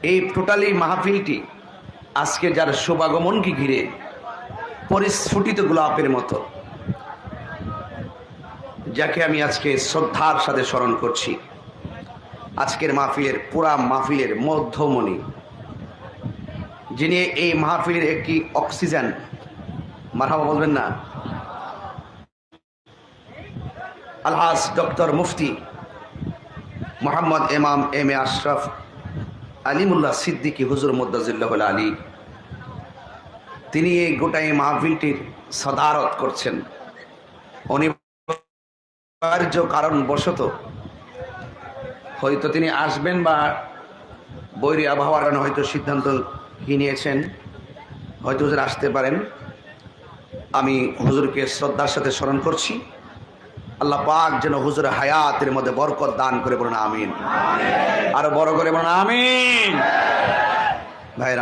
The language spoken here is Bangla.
এই টোটালি মাহফিলটি আজকে যার শুভাগমনকে ঘিরে পরিস্ফুটিত গোলাপের মতো, যাকে আমি আজকে শ্রদ্ধার সাথে স্মরণ করছি, আজকের মাহফিলের পুরা মাহফিলের মধ্যমণি, যিনি এই মাহফিলের একটি অক্সিজেন, মারহাবা বলবেন না, আলহাজ ডক্টর মুফতি মোহাম্মদ ইমাম এম এ আশরাফ আলিমুল্লাহ সিদ্দিকী হুজুর মুদ্দাজিল্লাহ আলী, তিনি এই গোটাই মাহফিলটির সদারত করছেন। অনিবার্য কারণবশত হয়তো তিনি আসবেন বা বৈরী আবহাওয়ার কারণে হয়তো সিদ্ধান্ত কি নিয়েছেন, হয়তো হুজুর আসতে পারেন। আমি হুজুরকে শ্রদ্ধার সাথে স্মরণ করছি। আল্লাহ পাক যেন হুজুরের হায়াতের মধ্যে বরকত দান করে, বলুন আমিন। আরো বড় করে বলুন আমিন। ভাইরা